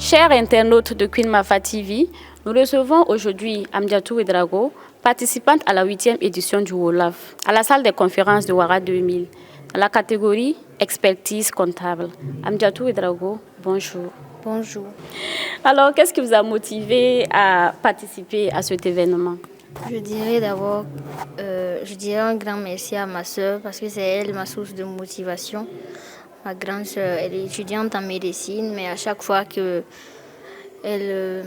Chers internautes de Queen Mafa TV, nous recevons aujourd'hui Amdiatou Ouedraogo, participante à la 8e édition du WOLAF, à la salle des conférences de Ouara 2000, dans la catégorie expertise comptable. Amdiatou Ouedraogo, bonjour. Bonjour. Alors, qu'est-ce qui vous a motivé à participer à cet événement? Je dirais d'abord, un grand merci à ma soeur parce que c'est elle ma source de motivation. Ma grande soeur, elle est étudiante en médecine, mais à chaque fois que elle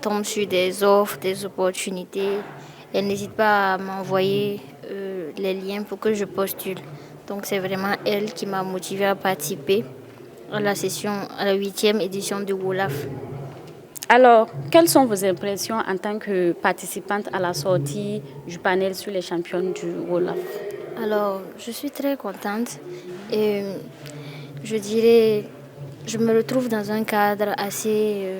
tombe sur des offres, des opportunités, elle n'hésite pas à m'envoyer les liens pour que je postule. Donc c'est vraiment elle qui m'a motivée à participer à la 8e édition du WOLAF. Alors, quelles sont vos impressions en tant que participante à la sortie du panel sur les championnes du WOLAF? Alors, je suis très contente et je dirais, je me retrouve dans un cadre assez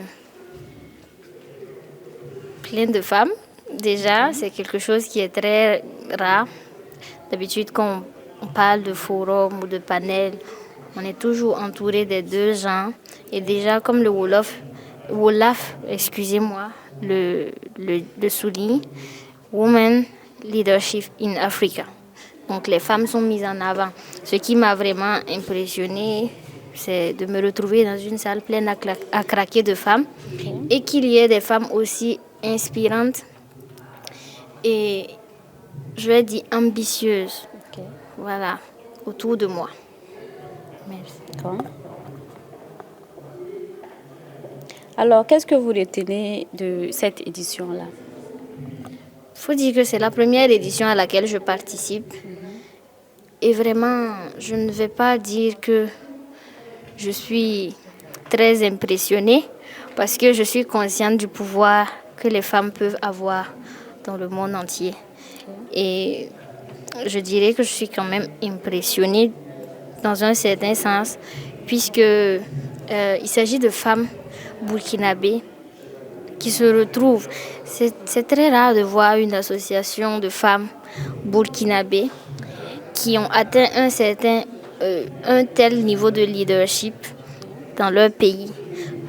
plein de femmes. Déjà, c'est quelque chose qui est très rare. D'habitude, quand on parle de forum ou de panel, on est toujours entouré des deux genres. Et déjà, comme le WOLAF, excusez-moi, le souligne, Women Leadership in Africa. Donc les femmes sont mises en avant. Ce qui m'a vraiment impressionnée, c'est de me retrouver dans une salle pleine à craquer de femmes et qu'il y ait des femmes aussi inspirantes et, je vais dire, ambitieuses. Voilà, autour de moi. Merci. Bon. Alors, qu'est-ce que vous retenez de cette édition-là? Il faut dire que c'est la première édition à laquelle je participe. Et vraiment, je ne vais pas dire que je suis très impressionnée parce que je suis consciente du pouvoir que les femmes peuvent avoir dans le monde entier. Et je dirais que je suis quand même impressionnée dans un certain sens puisque il s'agit de femmes burkinabées qui se retrouvent. C'est très rare de voir une association de femmes burkinabées qui ont atteint un tel niveau de leadership dans leur pays.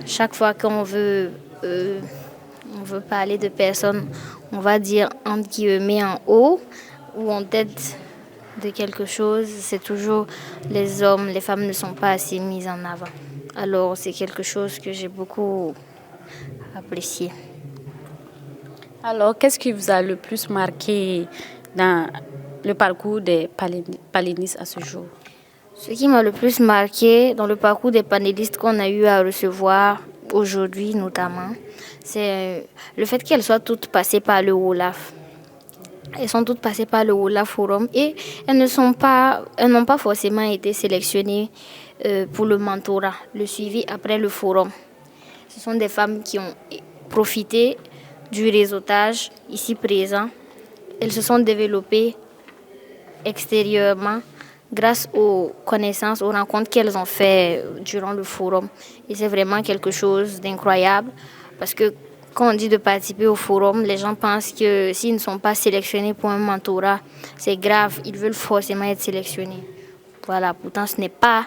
Chaque fois qu'on veut parler de personnes, on va dire entre guillemets en haut ou en tête de quelque chose, c'est toujours les hommes, les femmes ne sont pas assez mises en avant. Alors c'est quelque chose que j'ai beaucoup apprécié. Alors, qu'est-ce qui vous a le plus marqué dans le parcours des panélistes à ce jour? Ce qui m'a le plus marqué dans le parcours des panélistes qu'on a eu à recevoir aujourd'hui notamment, c'est le fait qu'elles soient toutes passées par le WOLAF. Elles sont toutes passées par le WOLAF Forum et elles n'ont pas forcément été sélectionnées pour le mentorat, le suivi après le forum. Ce sont des femmes qui ont profité du réseautage ici présent. Elles se sont développées extérieurement grâce aux connaissances, aux rencontres qu'elles ont faites durant le forum. Et c'est vraiment quelque chose d'incroyable parce que quand on dit de participer au forum, les gens pensent que s'ils ne sont pas sélectionnés pour un mentorat, c'est grave, ils veulent forcément être sélectionnés. Voilà, pourtant ce n'est pas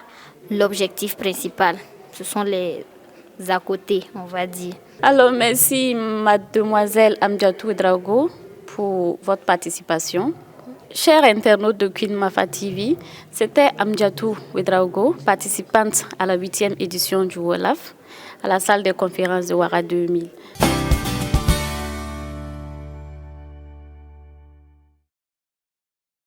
l'objectif principal. Ce sont les à côté, on va dire. Alors, merci mademoiselle Amdiatou Ouedraogo pour votre participation. Chers internautes de Queen Mafa TV, c'était Amdiatou Ouedraogo, participante à la 8e édition du WOLAF, à la salle des conférences de Ouara 2000.